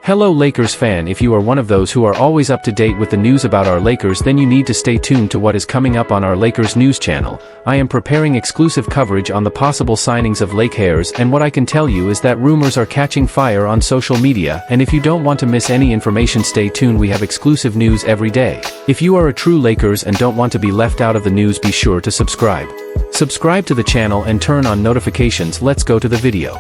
Hello Lakers fan, if you are one of those who are always up to date with the news about our Lakers, then you need to stay tuned to what is coming up on our Lakers news channel. I am preparing exclusive coverage on the possible signings of Lakers, and what I can tell you is that rumors are catching fire on social media, and if you don't want to miss any information, stay tuned. We have exclusive news every day. If you are a true Lakers and don't want to be left out of the news, be sure to subscribe. Subscribe to the channel and turn on notifications. Let's go to the video.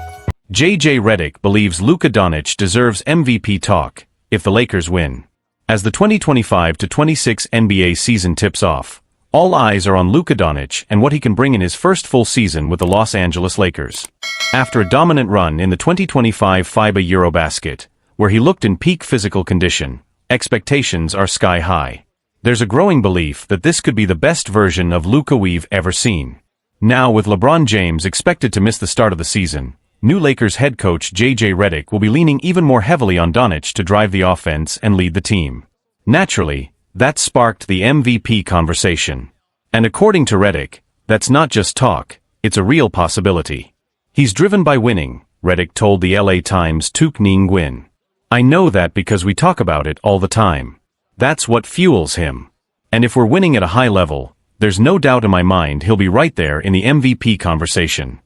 JJ Redick believes Luka Doncic deserves MVP talk if the Lakers win. As the 2025-26 NBA season tips off, all eyes are on Luka Doncic and what he can bring in his first full season with the Los Angeles Lakers. After a dominant run in the 2025 FIBA Eurobasket, where he looked in peak physical condition, expectations are sky high. There's a growing belief that this could be the best version of Luka we've ever seen. Now, with LeBron James expected to miss the start of the season, new Lakers head coach JJ Redick will be leaning even more heavily on Doncic to drive the offense and lead the team. Naturally, that sparked the MVP conversation. And according to Redick, that's not just talk, it's a real possibility. He's driven by winning, Redick told the LA Times Tuk Ning Nguyen. I know that because we talk about it all the time. That's what fuels him. And if we're winning at a high level, there's no doubt in my mind he'll be right there in the MVP conversation.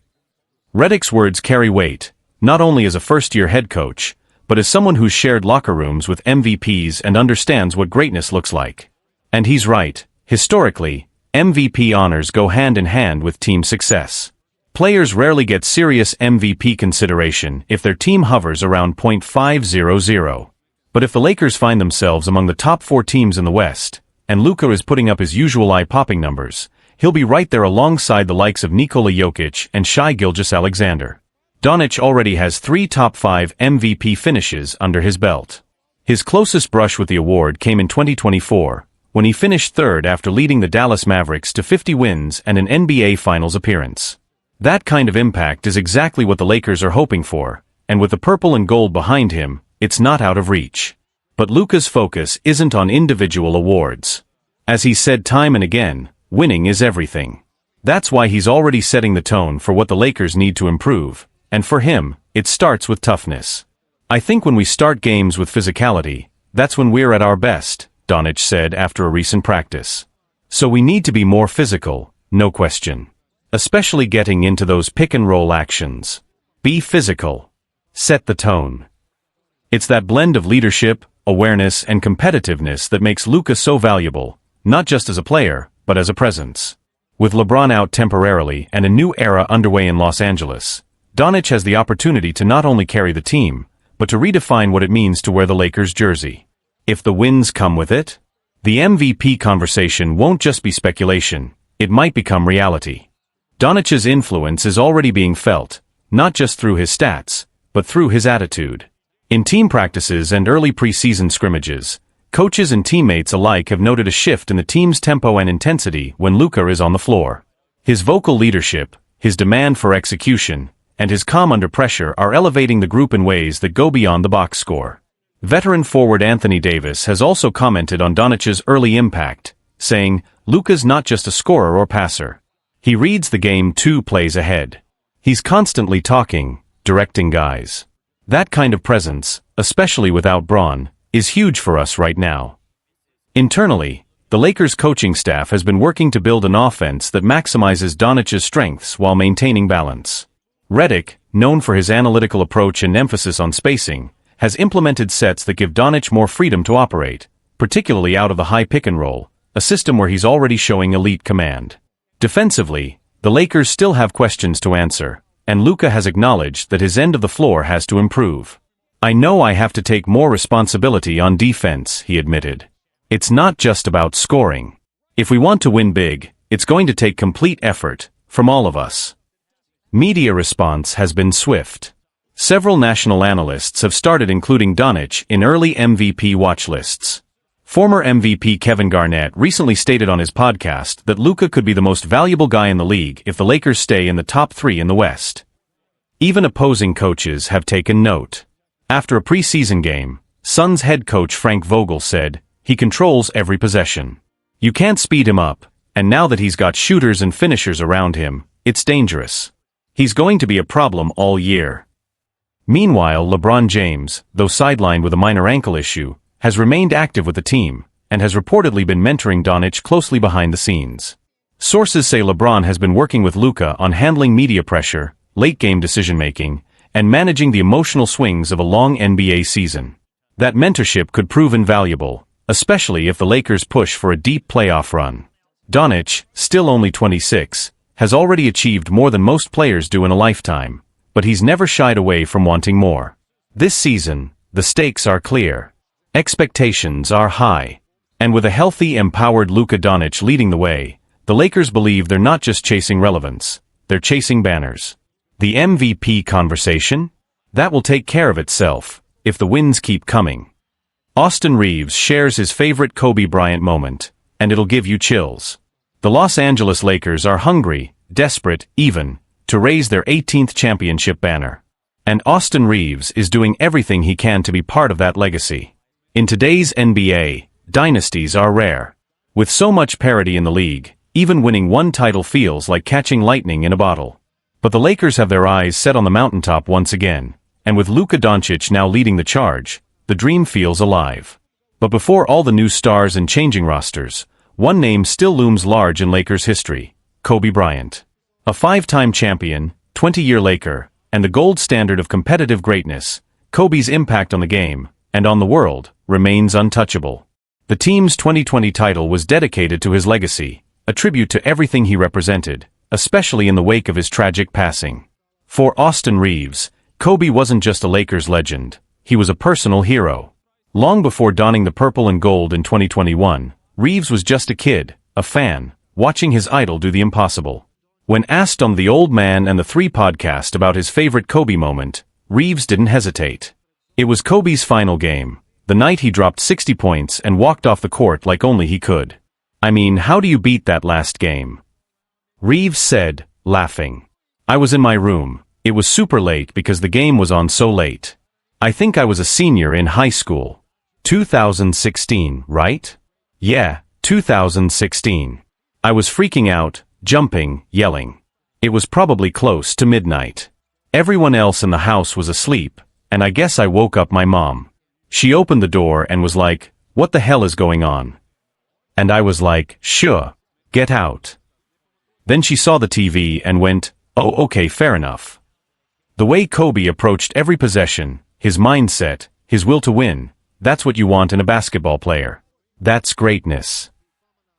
Redick's words carry weight, not only as a first-year head coach, but as someone who's shared locker rooms with MVPs and understands what greatness looks like. And he's right. Historically, MVP honors go hand in hand with team success. Players rarely get serious MVP consideration if their team hovers around .500. But if the Lakers find themselves among the top 4 teams in the West, and Luka is putting up his usual eye-popping numbers, he'll be right there alongside the likes of Nikola Jokic and Shai Gilgeous-Alexander. Doncic already has 3 top 5 MVP finishes under his belt. His closest brush with the award came in 2024, when he finished third after leading the Dallas Mavericks to 50 wins and an NBA Finals appearance. That kind of impact is exactly what the Lakers are hoping for, and with the purple and gold behind him, it's not out of reach. But Luka's focus isn't on individual awards. As he's said time and again, winning is everything. That's why he's already setting the tone for what the Lakers need to improve, and for him, it starts with toughness. I think when we start games with physicality, that's when we're at our best, Doncic said after a recent practice. So we need to be more physical, no question. Especially getting into those pick-and-roll actions. Be physical. Set the tone. It's that blend of leadership, awareness, and competitiveness that makes Luka so valuable, not just as a player, but as a presence. With LeBron out temporarily and a new era underway in Los Angeles, Doncic has the opportunity to not only carry the team, but to redefine what it means to wear the Lakers jersey. If the wins come with it, the MVP conversation won't just be speculation, it might become reality. Doncic's influence is already being felt, not just through his stats, but through his attitude. In team practices and early preseason scrimmages, coaches and teammates alike have noted a shift in the team's tempo and intensity when Luka is on the floor. His vocal leadership, his demand for execution, and his calm under pressure are elevating the group in ways that go beyond the box score. Veteran forward Anthony Davis has also commented on Doncic's early impact, saying, "Luka's not just a scorer or passer. He reads the game 2 plays ahead. He's constantly talking, directing guys. That kind of presence, especially without Bron, is huge for us right now." Internally, the Lakers coaching staff has been working to build an offense that maximizes Doncic's strengths while maintaining balance. Redick, known for his analytical approach and emphasis on spacing, has implemented sets that give Doncic more freedom to operate, particularly out of the high pick-and-roll, a system where he's already showing elite command. Defensively, the Lakers still have questions to answer, and Luka has acknowledged that his end of the floor has to improve. "I know I have to take more responsibility on defense," he admitted. "It's not just about scoring. If we want to win big, it's going to take complete effort, from all of us." Media response has been swift. Several national analysts have started including Doncic in early MVP watch lists. Former MVP Kevin Garnett recently stated on his podcast that Luka could be the most valuable guy in the league if the Lakers stay in the top 3 in the West. Even opposing coaches have taken note. After a preseason game, Suns head coach Frank Vogel said, "He controls every possession. You can't speed him up, and now that he's got shooters and finishers around him, it's dangerous. He's going to be a problem all year." Meanwhile, LeBron James, though sidelined with a minor ankle issue, has remained active with the team, and has reportedly been mentoring Doncic closely behind the scenes. Sources say LeBron has been working with Luka on handling media pressure, late-game decision-making, and managing the emotional swings of a long NBA season. That mentorship could prove invaluable, especially if the Lakers push for a deep playoff run. Doncic, still only 26, has already achieved more than most players do in a lifetime, but he's never shied away from wanting more. This season, the stakes are clear. Expectations are high. And with a healthy, empowered Luka Doncic leading the way, the Lakers believe they're not just chasing relevance, they're chasing banners. The MVP conversation? That will take care of itself, if the wins keep coming. Austin Reeves shares his favorite Kobe Bryant moment, and it'll give you chills. The Los Angeles Lakers are hungry, desperate, even, to raise their 18th championship banner. And Austin Reeves is doing everything he can to be part of that legacy. In today's NBA, dynasties are rare. With so much parity in the league, even winning one title feels like catching lightning in a bottle. But the Lakers have their eyes set on the mountaintop once again, and with Luka Doncic now leading the charge, the dream feels alive. But before all the new stars and changing rosters, one name still looms large in Lakers history: Kobe Bryant. A five-time champion, 20-year Laker, and the gold standard of competitive greatness, Kobe's impact on the game, and on the world, remains untouchable. The team's 2020 title was dedicated to his legacy, a tribute to everything he represented, especially in the wake of his tragic passing. For Austin Reeves, Kobe wasn't just a Lakers legend, he was a personal hero. Long before donning the purple and gold in 2021, Reeves was just a kid, a fan, watching his idol do the impossible. When asked on The Old Man and the 3 podcast about his favorite Kobe moment, Reeves didn't hesitate. It was Kobe's final game, the night he dropped 60 points and walked off the court like only he could. I mean, how do you beat that last game? Reeves said, laughing. I was in my room. It was super late because the game was on so late. I think I was a senior in high school. 2016, right? Yeah, 2016. I was freaking out, jumping, yelling. It was probably close to midnight. Everyone else in the house was asleep, and I guess I woke up my mom. She opened the door and was like, "What the hell is going on?" And I was like, "Sure, get out." Then she saw the TV and went, "Oh, okay, fair enough." The way Kobe approached every possession, his mindset, his will to win, that's what you want in a basketball player. That's greatness.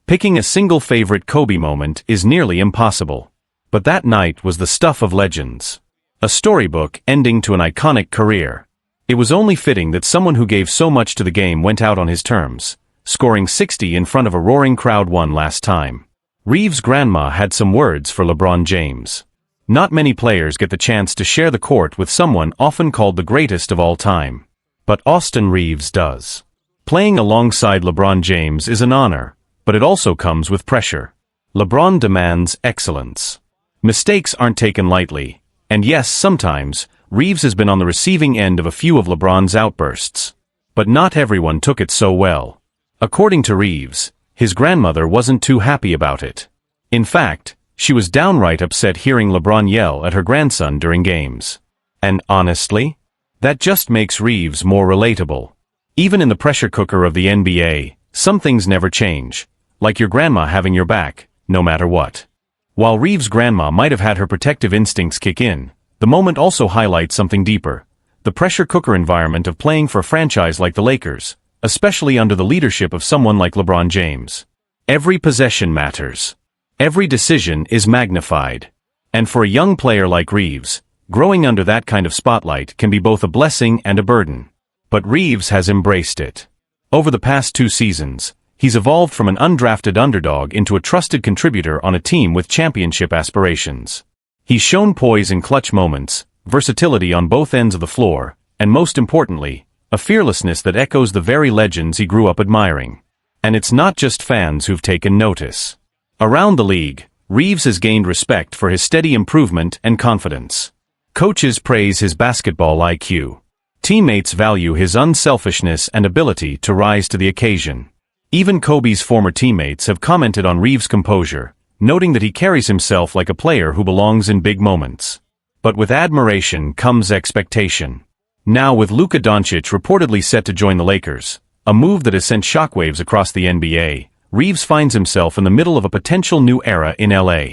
Picking a single favorite Kobe moment is nearly impossible. But that night was the stuff of legends. A storybook ending to an iconic career. It was only fitting that someone who gave so much to the game went out on his terms, scoring 60 in front of a roaring crowd one last time. Reeves' grandma had some words for LeBron James. Not many players get the chance to share the court with someone often called the greatest of all time. But Austin Reeves does. Playing alongside LeBron James is an honor, but it also comes with pressure. LeBron demands excellence. Mistakes aren't taken lightly, and yes, sometimes, Reeves has been on the receiving end of a few of LeBron's outbursts. But not everyone took it so well. According to Reeves, his grandmother wasn't too happy about it. In fact, she was downright upset hearing LeBron yell at her grandson during games. And honestly, that just makes Reeves more relatable. Even in the pressure cooker of the NBA, some things never change, like your grandma having your back, no matter what. While Reeves' grandma might have had her protective instincts kick in, the moment also highlights something deeper: the pressure cooker environment of playing for a franchise like the Lakers, especially under the leadership of someone like LeBron James. Every possession matters. Every decision is magnified. And for a young player like Reeves, growing under that kind of spotlight can be both a blessing and a burden. But Reeves has embraced it. Over the past 2 seasons, he's evolved from an undrafted underdog into a trusted contributor on a team with championship aspirations. He's shown poise in clutch moments, versatility on both ends of the floor, and most importantly, a fearlessness that echoes the very legends he grew up admiring. And it's not just fans who've taken notice. Around the league, Reeves has gained respect for his steady improvement and confidence. Coaches praise his basketball IQ. Teammates value his unselfishness and ability to rise to the occasion. Even Kobe's former teammates have commented on Reeves' composure, noting that he carries himself like a player who belongs in big moments. But with admiration comes expectation. Now with Luka Doncic reportedly set to join the Lakers, a move that has sent shockwaves across the NBA, Reeves finds himself in the middle of a potential new era in LA.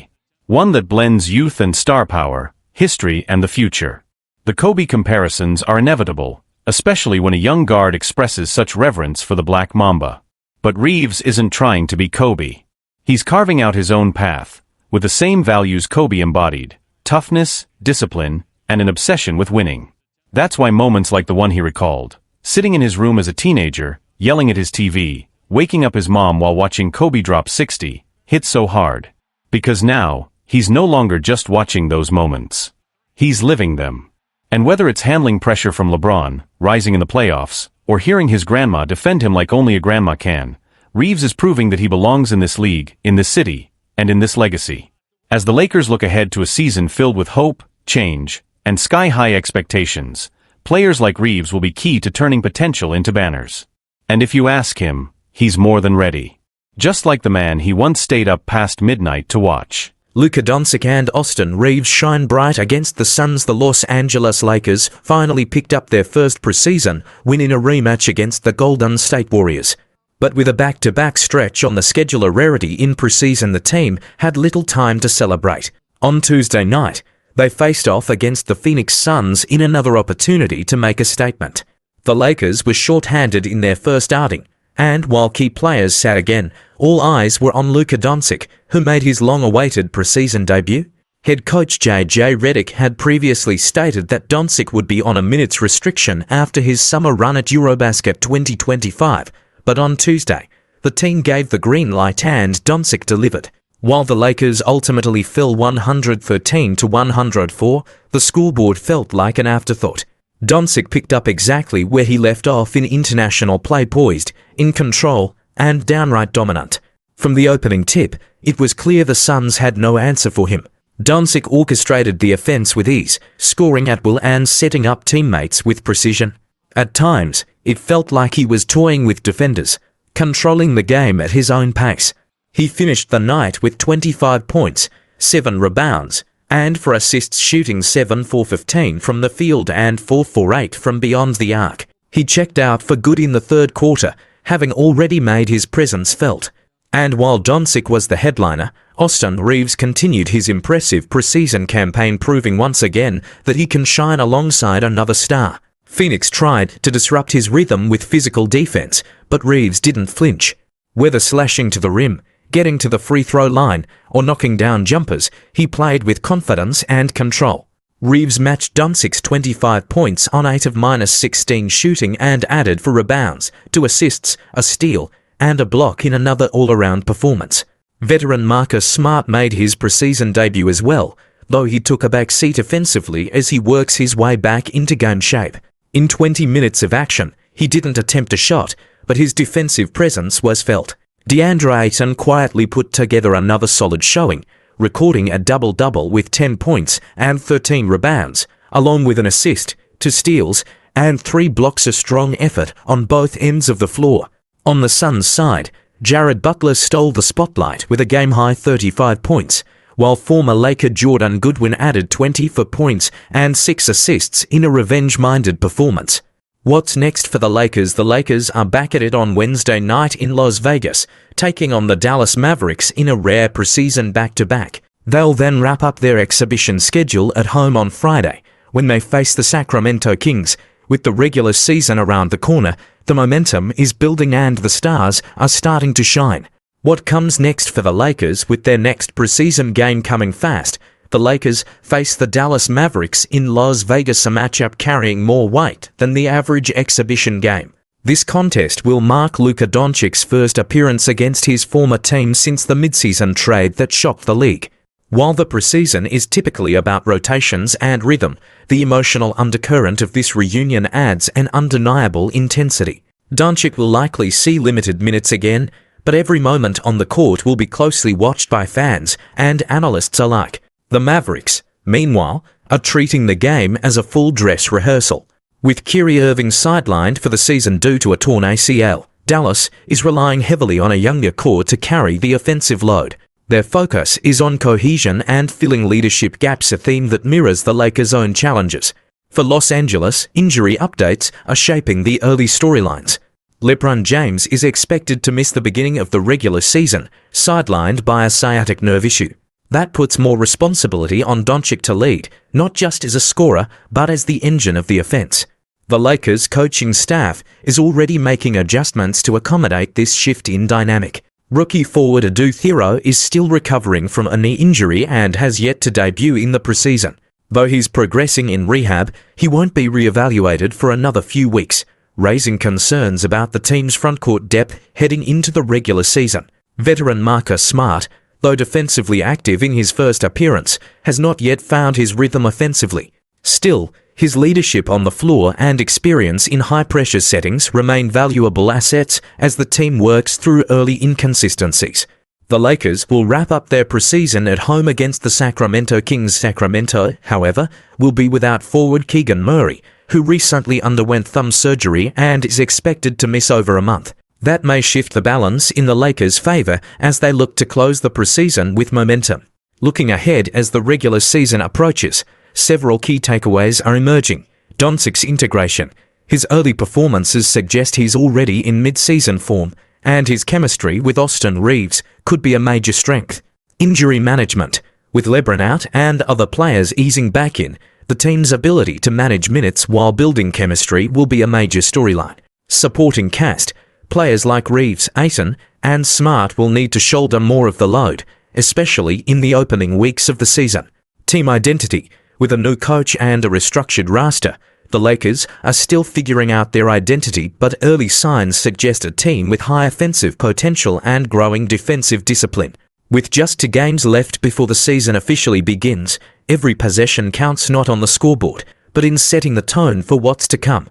One that blends youth and star power, history and the future. The Kobe comparisons are inevitable, especially when a young guard expresses such reverence for the Black Mamba. But Reeves isn't trying to be Kobe. He's carving out his own path, with the same values Kobe embodied: toughness, discipline, and an obsession with winning. That's why moments like the one he recalled, sitting in his room as a teenager, yelling at his TV, waking up his mom while watching Kobe drop 60, hit so hard. Because now, he's no longer just watching those moments. He's living them. And whether it's handling pressure from LeBron, rising in the playoffs, or hearing his grandma defend him like only a grandma can, Reeves is proving that he belongs in this league, in this city, and in this legacy. As the Lakers look ahead to a season filled with hope, change, and sky-high expectations, players like Reeves will be key to turning potential into banners. And if you ask him, he's more than ready. Just like the man he once stayed up past midnight to watch. Luka Doncic and Austin Reeves shine bright against the Suns. The Los Angeles Lakers finally picked up their first preseason win in a rematch against the Golden State Warriors. But with a back-to-back stretch on the schedule, a rarity in preseason, the team had little time to celebrate. On Tuesday night, they faced off against the Phoenix Suns in another opportunity to make a statement. The Lakers were short-handed in their first outing, and while key players sat again, all eyes were on Luka Doncic, who made his long-awaited preseason debut. Head coach J.J. Redick had previously stated that Doncic would be on a minutes restriction after his summer run at Eurobasket 2025, but on Tuesday, the team gave the green light and Doncic delivered. While the Lakers ultimately fell 113-104, the scoreboard felt like an afterthought. Doncic picked up exactly where he left off in international play, poised, in control, and downright dominant. From the opening tip, it was clear the Suns had no answer for him. Doncic orchestrated the offense with ease, scoring at will and setting up teammates with precision. At times, it felt like he was toying with defenders, controlling the game at his own pace. He finished the night with 25 points, 7 rebounds, and for assists, shooting 7 for 15 from the field and 4 for 8 from beyond the arc. He checked out for good in the third quarter, having already made his presence felt. And while Doncic was the headliner, Austin Reeves continued his impressive preseason campaign, proving once again that he can shine alongside another star. Phoenix tried to disrupt his rhythm with physical defense, but Reeves didn't flinch. Whether slashing to the rim, getting to the free throw line, or knocking down jumpers, he played with confidence and control. Reeves matched Doncic's 25 points on 8 of -16 shooting and added 4 rebounds, 2 assists, a steal, and a block in another all-around performance. Veteran Marcus Smart made his preseason debut as well, though he took a back seat offensively as he works his way back into game shape. In 20 minutes of action, he didn't attempt a shot, but his defensive presence was felt. DeAndre Ayton quietly put together another solid showing, recording a double-double with 10 points and 13 rebounds, along with an assist, 2 steals, and 3 blocks. A strong effort on both ends of the floor. On the Suns' side, Jared Butler stole the spotlight with a game-high 35 points, while former Laker Jordan Goodwin added 24 points and 6 assists in a revenge-minded performance. What's next for the Lakers? The Lakers are back at it on Wednesday night in Las Vegas, taking on the Dallas Mavericks in a rare preseason back-to-back. They'll then wrap up their exhibition schedule at home on Friday, when they face the Sacramento Kings. With the regular season around the corner, the momentum is building and the stars are starting to shine. What comes next for the Lakers? With their next preseason game coming fast, the Lakers face the Dallas Mavericks in Las Vegas, a matchup carrying more weight than the average exhibition game. This contest will mark Luka Doncic's first appearance against his former team since the midseason trade that shocked the league. While the preseason is typically about rotations and rhythm, the emotional undercurrent of this reunion adds an undeniable intensity. Doncic will likely see limited minutes again, but every moment on the court will be closely watched by fans and analysts alike. The Mavericks, meanwhile, are treating the game as a full dress rehearsal. With Kyrie Irving sidelined for the season due to a torn ACL, Dallas is relying heavily on a younger core to carry the offensive load. Their focus is on cohesion and filling leadership gaps, a theme that mirrors the Lakers' own challenges. For Los Angeles, injury updates are shaping the early storylines. LeBron James is expected to miss the beginning of the regular season, sidelined by a sciatic nerve issue. That puts more responsibility on Doncic to lead, not just as a scorer, but as the engine of the offense. The Lakers' coaching staff is already making adjustments to accommodate this shift in dynamic. Rookie forward Adu Thero is still recovering from a knee injury and has yet to debut in the preseason. Though he's progressing in rehab, he won't be re-evaluated for another few weeks, raising concerns about the team's frontcourt depth heading into the regular season. Veteran Marcus Smart, though defensively active in his first appearance, has not yet found his rhythm offensively. Still, his leadership on the floor and experience in high-pressure settings remain valuable assets as the team works through early inconsistencies. The Lakers will wrap up their preseason at home against the Sacramento Kings. Sacramento, however, will be without forward Keegan Murray, who recently underwent thumb surgery and is expected to miss over a month. That may shift the balance in the Lakers' favor as they look to close the preseason with momentum. Looking ahead as the regular season approaches, several key takeaways are emerging. Doncic's integration. His early performances suggest he's already in mid-season form, and his chemistry with Austin Reeves could be a major strength. Injury management. With LeBron out and other players easing back in, the team's ability to manage minutes while building chemistry will be a major storyline. Supporting cast. Players like Reeves, Ayton, and Smart will need to shoulder more of the load, especially in the opening weeks of the season. Team identity. With a new coach and a restructured roster, the Lakers are still figuring out their identity, but early signs suggest a team with high offensive potential and growing defensive discipline. With just 2 games left before the season officially begins, every possession counts not on the scoreboard, but in setting the tone for what's to come.